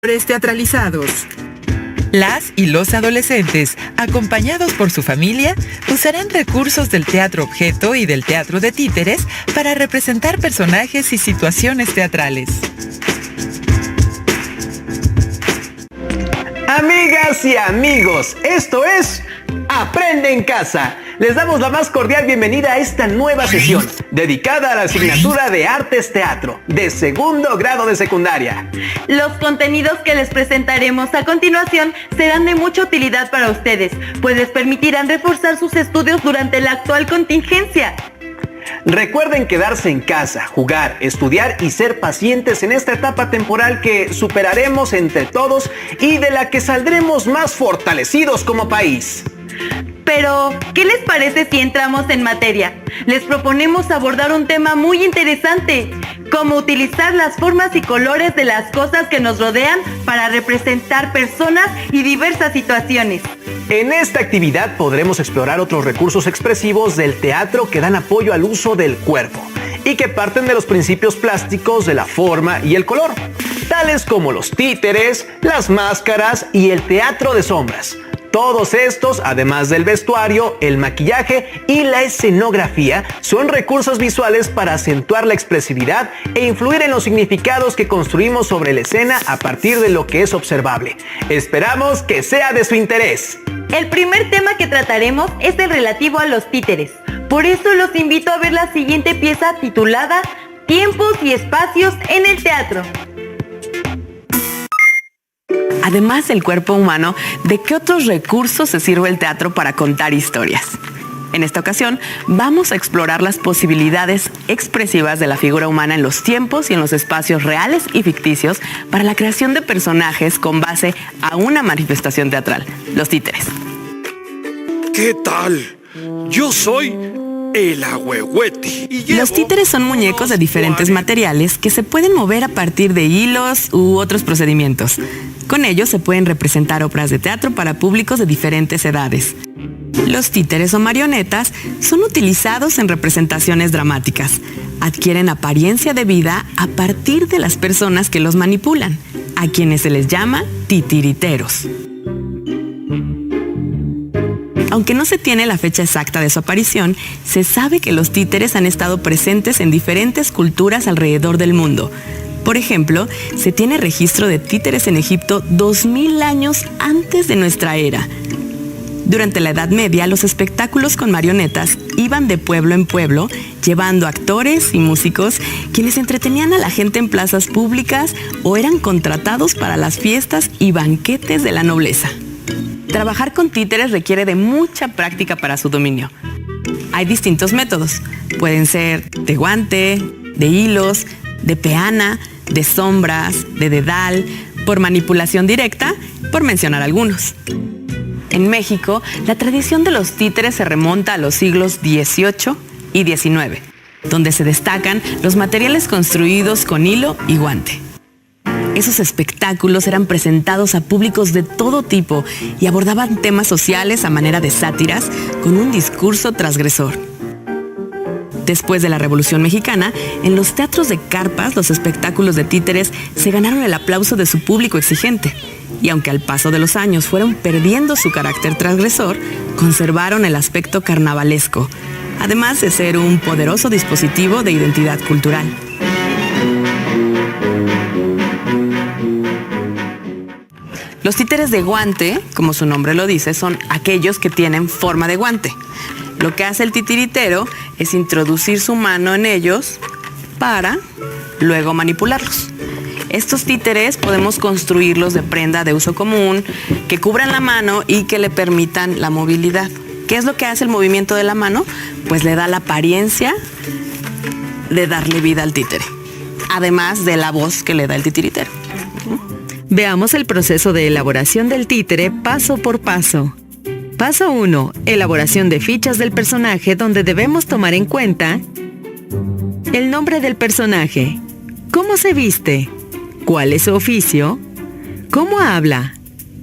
teatralizados. Las y los adolescentes, acompañados por su familia, usarán recursos del teatro objeto y del teatro de títeres para representar personajes y situaciones teatrales. Amigas y amigos, esto es Aprende en Casa. Les damos la más cordial bienvenida a esta nueva sesión, dedicada a la asignatura de Artes Teatro, de segundo grado de secundaria. Los contenidos que les presentaremos a continuación serán de mucha utilidad para ustedes, pues les permitirán reforzar sus estudios durante la actual contingencia. Recuerden quedarse en casa, jugar, estudiar y ser pacientes en esta etapa temporal que superaremos entre todos y de la que saldremos más fortalecidos como país. Pero, ¿qué les parece si entramos en materia? Les proponemos abordar un tema muy interesante: cómo utilizar las formas y colores de las cosas que nos rodean para representar personas y diversas situaciones. En esta actividad podremos explorar otros recursos expresivos del teatro que dan apoyo al uso del cuerpo y que parten de los principios plásticos de la forma y el color, tales como los títeres, las máscaras y el teatro de sombras. Todos estos, además del vestuario, el maquillaje y la escenografía, son recursos visuales para acentuar la expresividad e influir en los significados que construimos sobre la escena a partir de lo que es observable. Esperamos que sea de su interés. El primer tema que trataremos es el relativo a los títeres. Por eso los invito a ver la siguiente pieza titulada Tiempos y espacios en el teatro. Además del cuerpo humano, ¿de qué otros recursos se sirve el teatro para contar historias? En esta ocasión, vamos a explorar las posibilidades expresivas de la figura humana en los tiempos y en los espacios reales y ficticios para la creación de personajes con base a una manifestación teatral, los títeres. ¿Qué tal? Yo soy el ahuehuete. Los títeres son muñecos de diferentes materiales que se pueden mover a partir de hilos u otros procedimientos. Con ellos se pueden representar obras de teatro para públicos de diferentes edades. Los títeres o marionetas son utilizados en representaciones dramáticas. Adquieren apariencia de vida a partir de las personas que los manipulan, a quienes se les llama titiriteros. Aunque no se tiene la fecha exacta de su aparición, se sabe que los títeres han estado presentes en diferentes culturas alrededor del mundo. Por ejemplo, se tiene registro de títeres en Egipto 2000 años antes de nuestra era. Durante la Edad Media, los espectáculos con marionetas iban de pueblo en pueblo, llevando actores y músicos, quienes entretenían a la gente en plazas públicas o eran contratados para las fiestas y banquetes de la nobleza. Trabajar con títeres requiere de mucha práctica para su dominio. Hay distintos métodos. Pueden ser de guante, de hilos, de peana, de sombras, de dedal, por manipulación directa, por mencionar algunos. En México, la tradición de los títeres se remonta a los siglos XVIII y XIX, donde se destacan los materiales construidos con hilo y guante. Esos espectáculos eran presentados a públicos de todo tipo y abordaban temas sociales a manera de sátiras con un discurso transgresor. Después de la Revolución Mexicana, en los teatros de carpas, los espectáculos de títeres se ganaron el aplauso de su público exigente. Y aunque al paso de los años fueron perdiendo su carácter transgresor, conservaron el aspecto carnavalesco, además de ser un poderoso dispositivo de identidad cultural. Los títeres de guante, como su nombre lo dice, son aquellos que tienen forma de guante. Lo que hace el titiritero es introducir su mano en ellos para luego manipularlos. Estos títeres podemos construirlos de prenda de uso común, que cubran la mano y que le permitan la movilidad. ¿Qué es lo que hace el movimiento de la mano? Pues le da la apariencia de darle vida al títere, además de la voz que le da el titiritero. Veamos el proceso de elaboración del títere paso por paso. Paso 1. Elaboración de fichas del personaje, donde debemos tomar en cuenta el nombre del personaje, cómo se viste, cuál es su oficio, cómo habla,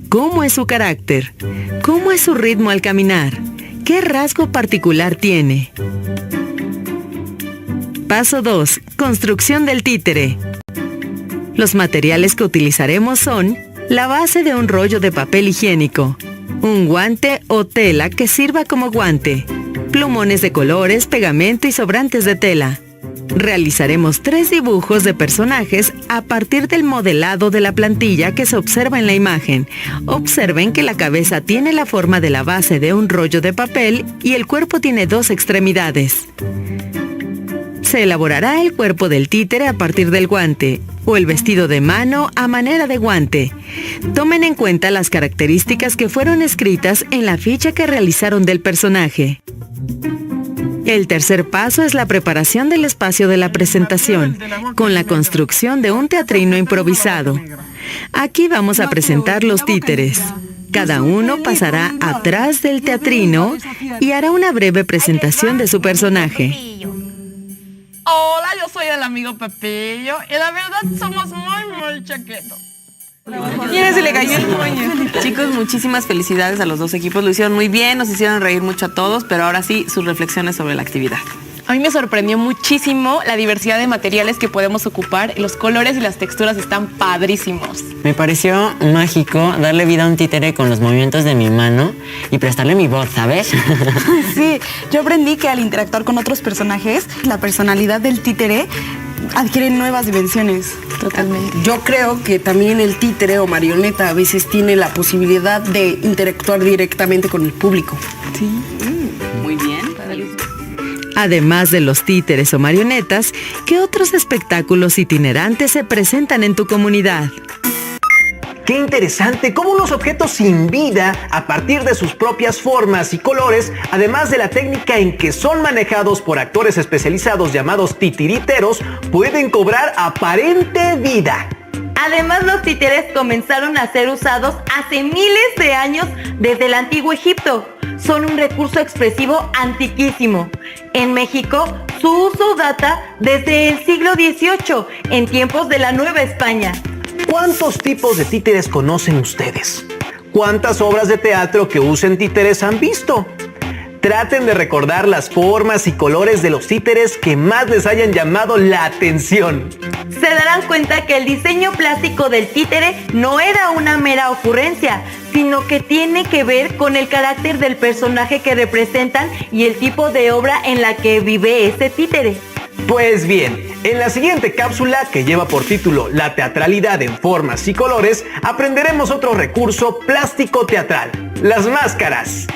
cómo es su carácter, cómo es su ritmo al caminar, qué rasgo particular tiene. Paso 2. Construcción del títere. Los materiales que utilizaremos son la base de un rollo de papel higiénico, un guante o tela que sirva como guante, plumones de colores, pegamento y sobrantes de tela. Realizaremos 3 dibujos de personajes a partir del modelado de la plantilla que se observa en la imagen. Observen que la cabeza tiene la forma de la base de un rollo de papel y el cuerpo tiene 2 extremidades. Se elaborará el cuerpo del títere a partir del guante o el vestido de mano a manera de guante. Tomen en cuenta las características que fueron escritas en la ficha que realizaron del personaje. El tercer paso es la preparación del espacio de la presentación, con la construcción de un teatrino improvisado. Aquí vamos a presentar los títeres. Cada uno pasará atrás del teatrino y hará una breve presentación de su personaje. Hola, yo soy el amigo Pepillo y la verdad somos muy chaquetos. Mira, se le cayó el moño. Chicos, muchísimas felicidades a los 2 equipos. Lo hicieron muy bien, nos hicieron reír mucho a todos, pero ahora sí, sus reflexiones sobre la actividad. A mí me sorprendió muchísimo la diversidad de materiales que podemos ocupar. Los colores y las texturas están padrísimos. Me pareció mágico darle vida a un títere con los movimientos de mi mano y prestarle mi voz, ¿sabes? Sí, yo aprendí que al interactuar con otros personajes, la personalidad del títere adquiere nuevas dimensiones. Totalmente. Yo creo que también el títere o marioneta a veces tiene la posibilidad de interactuar directamente con el público. Sí. Muy bien. Además de los títeres o marionetas, ¿qué otros espectáculos itinerantes se presentan en tu comunidad? ¡Qué interesante! Cómo unos objetos sin vida, a partir de sus propias formas y colores, además de la técnica en que son manejados por actores especializados llamados titiriteros, pueden cobrar aparente vida. Además, los títeres comenzaron a ser usados hace miles de años desde el antiguo Egipto. Son un recurso expresivo antiquísimo. En México, su uso data desde el siglo XVIII, en tiempos de la Nueva España. ¿Cuántos tipos de títeres conocen ustedes? ¿Cuántas obras de teatro que usen títeres han visto? Traten de recordar las formas y colores de los títeres que más les hayan llamado la atención. Se darán cuenta que el diseño plástico del títere no era una mera ocurrencia, sino que tiene que ver con el carácter del personaje que representan y el tipo de obra en la que vive ese títere. Pues bien, en la siguiente cápsula, que lleva por título La teatralidad en formas y colores, aprenderemos otro recurso plástico teatral: las máscaras.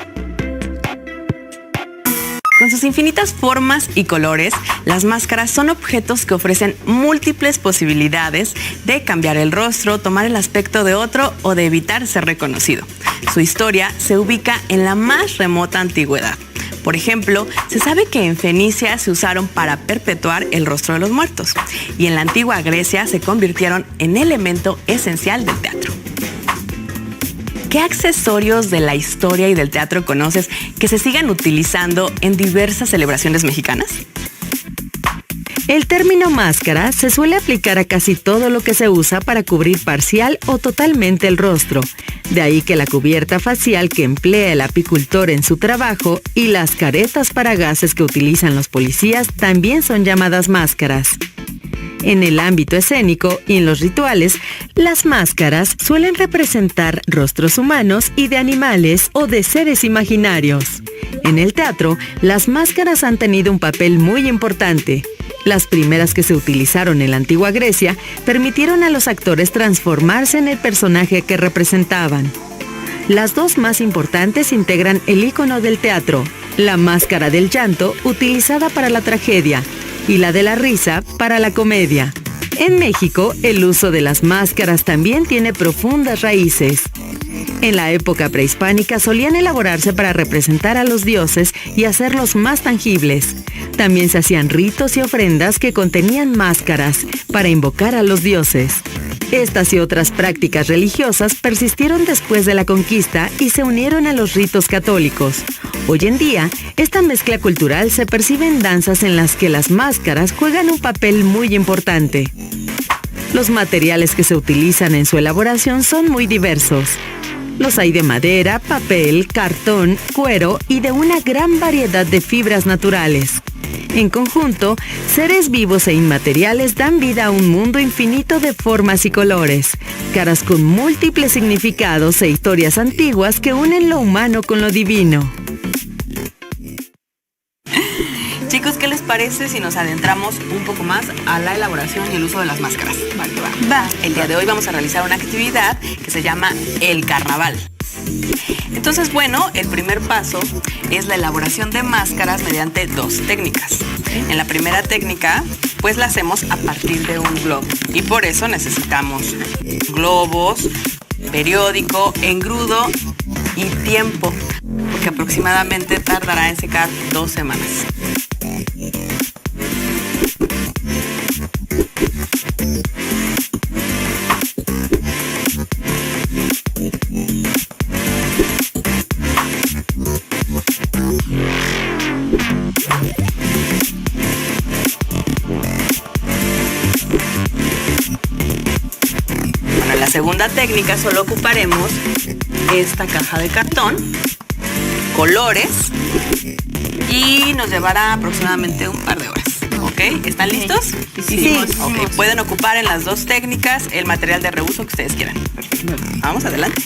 Con sus infinitas formas y colores, las máscaras son objetos que ofrecen múltiples posibilidades de cambiar el rostro, tomar el aspecto de otro o de evitar ser reconocido. Su historia se ubica en la más remota antigüedad. Por ejemplo, se sabe que en Fenicia se usaron para perpetuar el rostro de los muertos y en la antigua Grecia se convirtieron en elemento esencial del teatro. ¿Qué accesorios de la historia y del teatro conoces que se sigan utilizando en diversas celebraciones mexicanas? El término máscara se suele aplicar a casi todo lo que se usa para cubrir parcial o totalmente el rostro. De ahí que la cubierta facial que emplea el apicultor en su trabajo y las caretas para gases que utilizan los policías también son llamadas máscaras. En el ámbito escénico y en los rituales, las máscaras suelen representar rostros humanos y de animales o de seres imaginarios. En el teatro, las máscaras han tenido un papel muy importante. Las primeras que se utilizaron en la antigua Grecia permitieron a los actores transformarse en el personaje que representaban. Las 2 más importantes integran el ícono del teatro: la máscara del llanto, utilizada para la tragedia, y la de la risa para la comedia. En México, el uso de las máscaras también tiene profundas raíces. En la época prehispánica solían elaborarse para representar a los dioses y hacerlos más tangibles. También se hacían ritos y ofrendas que contenían máscaras para invocar a los dioses. Estas y otras prácticas religiosas persistieron después de la conquista y se unieron a los ritos católicos. Hoy en día, esta mezcla cultural se percibe en danzas en las que las máscaras juegan un papel muy importante. Los materiales que se utilizan en su elaboración son muy diversos. Los hay de madera, papel, cartón, cuero y de una gran variedad de fibras naturales. En conjunto, seres vivos e inmateriales dan vida a un mundo infinito de formas y colores, caras con múltiples significados e historias antiguas que unen lo humano con lo divino. Chicos, ¿qué les parece si nos adentramos un poco más a la elaboración y el uso de las máscaras? Va. El día de hoy vamos a realizar una actividad que se llama el carnaval. Entonces, bueno, el primer paso es la elaboración de máscaras mediante 2 técnicas. En la primera técnica, pues la hacemos a partir de un globo. Y por eso necesitamos globos, periódico, engrudo y tiempo, porque aproximadamente tardará en secar 2 semanas. Bueno, en la segunda técnica solo ocuparemos esta caja de cartón, colores, y nos llevará aproximadamente un par de horas. ¿Ok? ¿Están listos? Sí. Ok, pueden ocupar en las 2 técnicas el material de reuso que ustedes quieran. Perfecto. Vamos, adelante.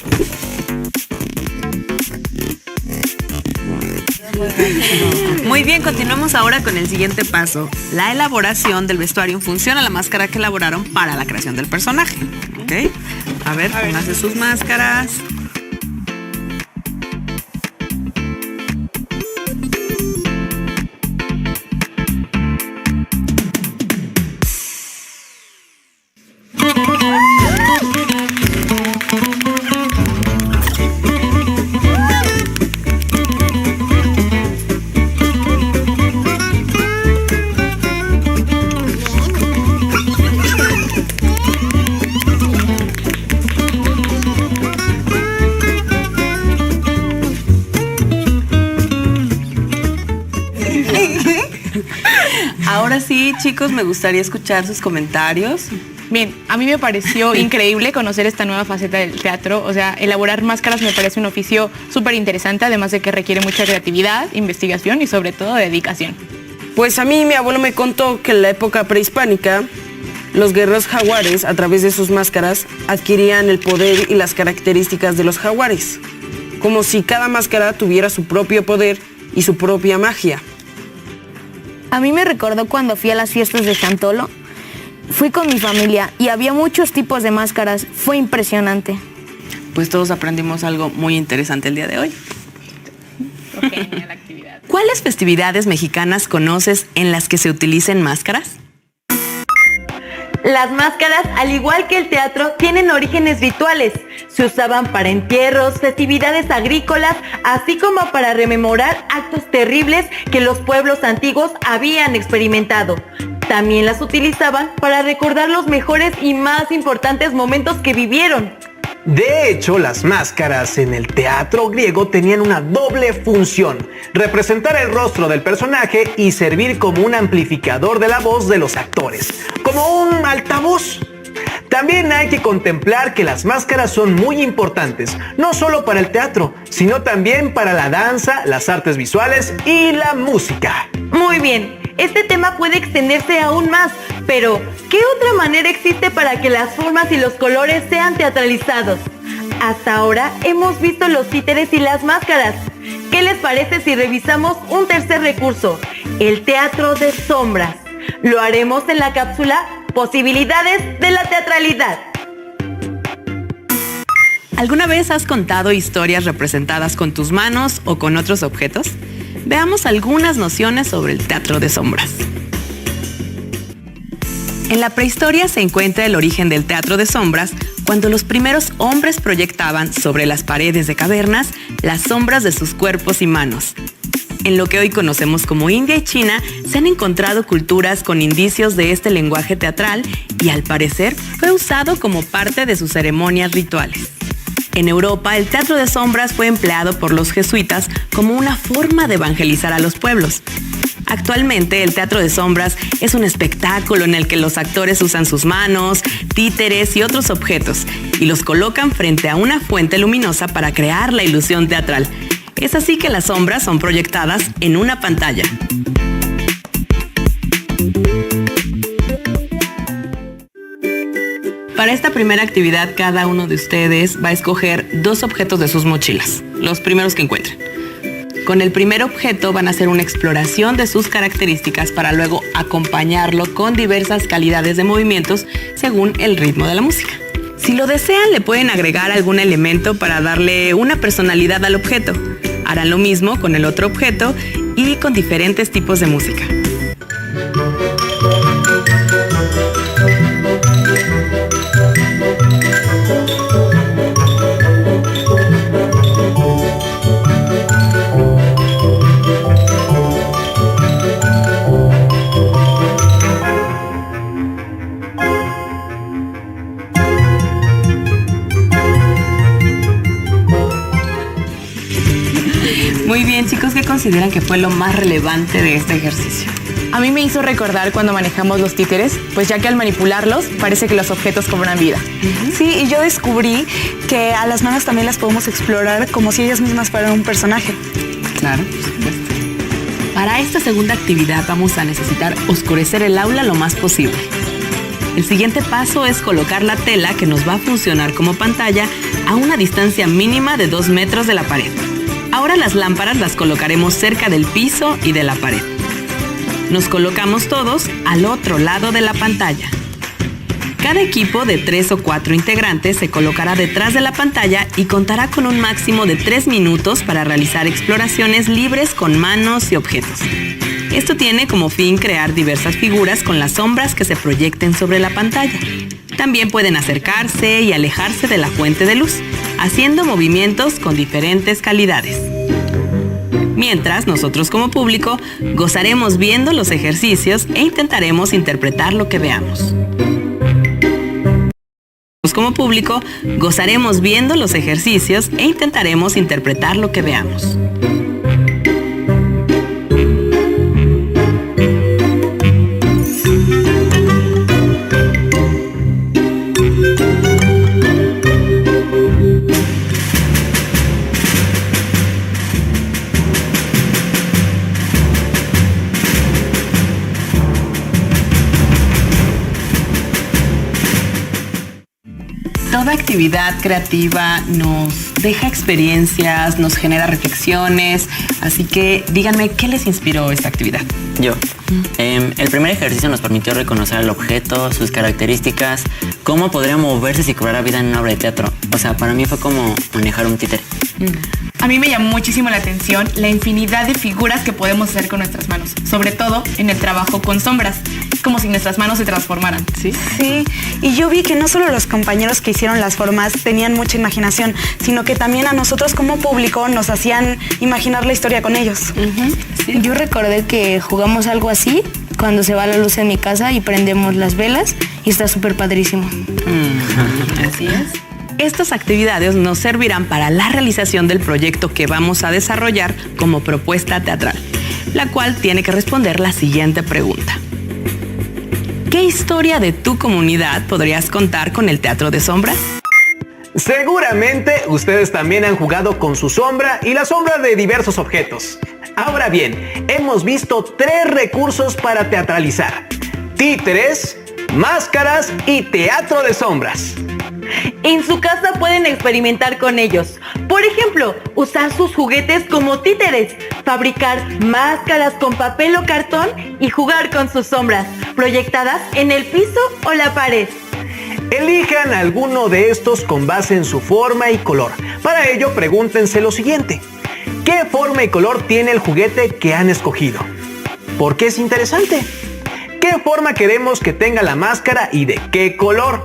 Muy bien, continuamos ahora con el siguiente paso, la elaboración del vestuario en función a la máscara que elaboraron para la creación del personaje. ¿Ok? A ver, pónganse sus máscaras. Ahora sí, chicos, me gustaría escuchar sus comentarios. Bien, a mí me pareció increíble conocer esta nueva faceta del teatro. O sea, elaborar máscaras me parece un oficio súper interesante, además de que requiere mucha creatividad, investigación y sobre todo dedicación. Pues a mí mi abuelo me contó que en la época prehispánica los guerreros jaguares, a través de sus máscaras, adquirían el poder y las características de los jaguares, como si cada máscara tuviera su propio poder y su propia magia. A mí me recordó cuando fui a las fiestas de Chantolo. Fui con mi familia y había muchos tipos de máscaras. Fue impresionante. Pues todos aprendimos algo muy interesante el día de hoy. Genial actividad. ¿Cuáles festividades mexicanas conoces en las que se utilicen máscaras? Las máscaras, al igual que el teatro, tienen orígenes rituales. Se usaban para entierros, festividades agrícolas, así como para rememorar actos terribles que los pueblos antiguos habían experimentado. También las utilizaban para recordar los mejores y más importantes momentos que vivieron. De hecho, las máscaras en el teatro griego tenían una doble función: representar el rostro del personaje y servir como un amplificador de la voz de los actores, como un altavoz. También hay que contemplar que las máscaras son muy importantes, no solo para el teatro, sino también para la danza, las artes visuales y la música. Muy bien, este tema puede extenderse aún más, pero ¿qué otra manera existe para que las formas y los colores sean teatralizados? Hasta ahora hemos visto los títeres y las máscaras. ¿Qué les parece si revisamos un tercer recurso? El teatro de sombras. Lo haremos en la cápsula Posibilidades de la teatralidad. ¿Alguna vez has contado historias representadas con tus manos o con otros objetos? Veamos algunas nociones sobre el teatro de sombras. En la prehistoria se encuentra el origen del teatro de sombras cuando los primeros hombres proyectaban sobre las paredes de cavernas las sombras de sus cuerpos y manos. En lo que hoy conocemos como India y China, se han encontrado culturas con indicios de este lenguaje teatral y al parecer fue usado como parte de sus ceremonias rituales. En Europa, el teatro de sombras fue empleado por los jesuitas como una forma de evangelizar a los pueblos. Actualmente, el teatro de sombras es un espectáculo en el que los actores usan sus manos, títeres y otros objetos y los colocan frente a una fuente luminosa para crear la ilusión teatral. Es así que las sombras son proyectadas en una pantalla. Para esta primera actividad, cada uno de ustedes va a escoger 2 objetos de sus mochilas, los primeros que encuentren. Con el primer objeto van a hacer una exploración de sus características para luego acompañarlo con diversas calidades de movimientos según el ritmo de la música. Si lo desean, le pueden agregar algún elemento para darle una personalidad al objeto. Harán lo mismo con el otro objeto y con diferentes tipos de música. Muy bien, chicos, ¿qué consideran que fue lo más relevante de este ejercicio? A mí me hizo recordar cuando manejamos los títeres, pues ya que al manipularlos parece que los objetos cobran vida. Sí, y yo descubrí que a las manos también las podemos explorar como si ellas mismas fueran un personaje. Claro, por supuesto. Para esta segunda actividad vamos a necesitar oscurecer el aula lo más posible. El siguiente paso es colocar la tela que nos va a funcionar como pantalla a una distancia mínima de 2 metros de la pared. Ahora las lámparas las colocaremos cerca del piso y de la pared. Nos colocamos todos al otro lado de la pantalla. Cada equipo de 3 o 4 integrantes se colocará detrás de la pantalla y contará con un máximo de 3 minutos para realizar exploraciones libres con manos y objetos. Esto tiene como fin crear diversas figuras con las sombras que se proyecten sobre la pantalla. También pueden acercarse y alejarse de la fuente de luz, haciendo movimientos con diferentes calidades. Mientras, nosotros como público gozaremos viendo los ejercicios e intentaremos interpretar lo que veamos. Como público, gozaremos viendo los ejercicios e intentaremos interpretar lo que veamos. Toda actividad creativa nos deja experiencias, nos genera reflexiones, así que díganme, ¿qué les inspiró esta actividad? Yo. El primer ejercicio nos permitió reconocer el objeto, sus características, cómo podría moverse si cobrara vida en una obra de teatro. O sea, para mí fue como manejar un títere. A mí me llamó muchísimo la atención la infinidad de figuras que podemos hacer con nuestras manos, sobre todo en el trabajo con sombras. Es como si nuestras manos se transformaran. Sí, y yo vi que no solo los compañeros que hicieron las formas tenían mucha imaginación, sino que también a nosotros como público nos hacían imaginar la historia con ellos. Sí. Yo recordé que jugamos algo así cuando se va la luz en mi casa y prendemos las velas y está súper padrísimo. Así es. Estas actividades nos servirán para la realización del proyecto que vamos a desarrollar como propuesta teatral, la cual tiene que responder la siguiente pregunta. ¿Qué historia de tu comunidad podrías contar con el teatro de sombras? Seguramente ustedes también han jugado con su sombra y la sombra de diversos objetos. Ahora bien, hemos visto 3 recursos para teatralizar: títeres, máscaras y teatro de sombras. En su casa pueden experimentar con ellos. Por ejemplo, usar sus juguetes como títeres, fabricar máscaras con papel o cartón y jugar con sus sombras, proyectadas en el piso o la pared. Elijan alguno de estos con base en su forma y color. Para ello, pregúntense lo siguiente: ¿qué forma y color tiene el juguete que han escogido? ¿Por qué es interesante? ¿Qué forma queremos que tenga la máscara y de qué color?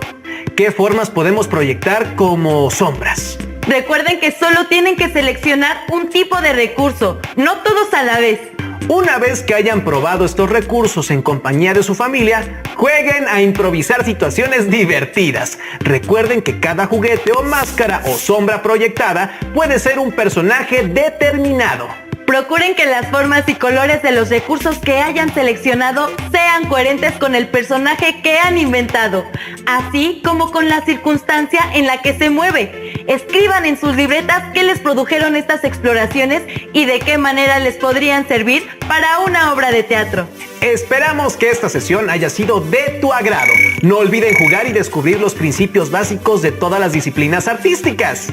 ¿Qué formas podemos proyectar como sombras? Recuerden que solo tienen que seleccionar un tipo de recurso, no todos a la vez. Una vez que hayan probado estos recursos en compañía de su familia, jueguen a improvisar situaciones divertidas. Recuerden que cada juguete o máscara o sombra proyectada puede ser un personaje determinado. Procuren que las formas y colores de los recursos que hayan seleccionado sean coherentes con el personaje que han inventado, así como con la circunstancia en la que se mueve. Escriban en sus libretas qué les produjeron estas exploraciones y de qué manera les podrían servir para una obra de teatro. Esperamos que esta sesión haya sido de tu agrado. No olviden jugar y descubrir los principios básicos de todas las disciplinas artísticas.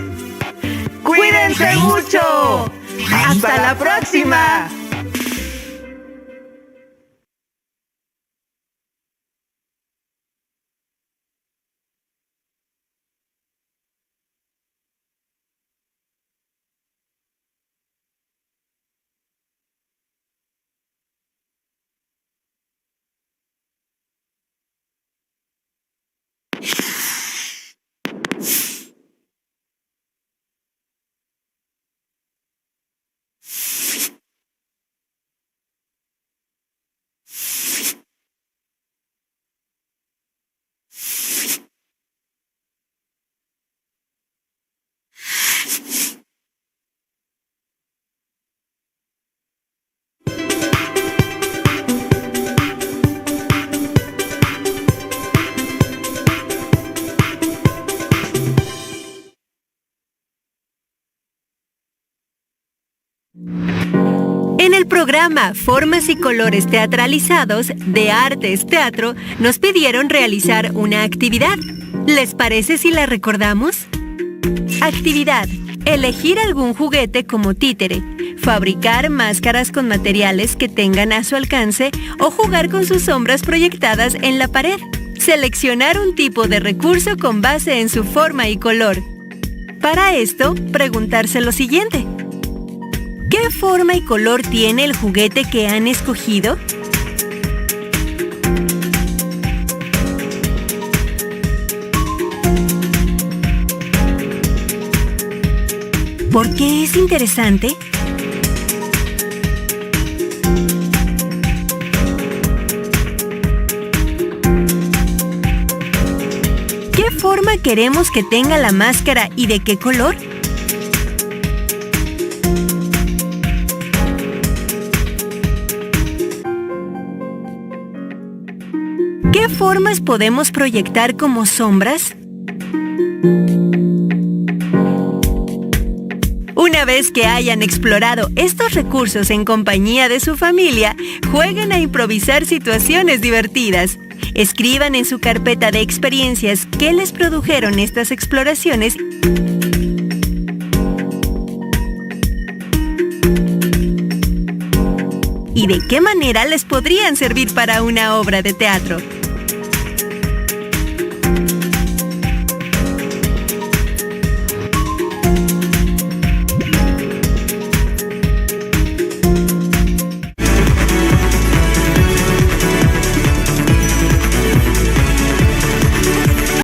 ¡Cuídense mucho! ¡Hasta la próxima! En el programa Formas y Colores Teatralizados de Artes Teatro nos pidieron realizar una actividad. ¿Les parece si la recordamos? Actividad: elegir algún juguete como títere, fabricar máscaras con materiales que tengan a su alcance o jugar con sus sombras proyectadas en la pared. Seleccionar un tipo de recurso con base en su forma y color. Para esto, preguntarse lo siguiente: ¿qué forma y color tiene el juguete que han escogido? ¿Por qué es interesante? ¿Qué forma queremos que tenga la máscara y de qué color? ¿Qué formas podemos proyectar como sombras? Una vez que hayan explorado estos recursos en compañía de su familia, jueguen a improvisar situaciones divertidas. Escriban en su carpeta de experiencias qué les produjeron estas exploraciones y de qué manera les podrían servir para una obra de teatro.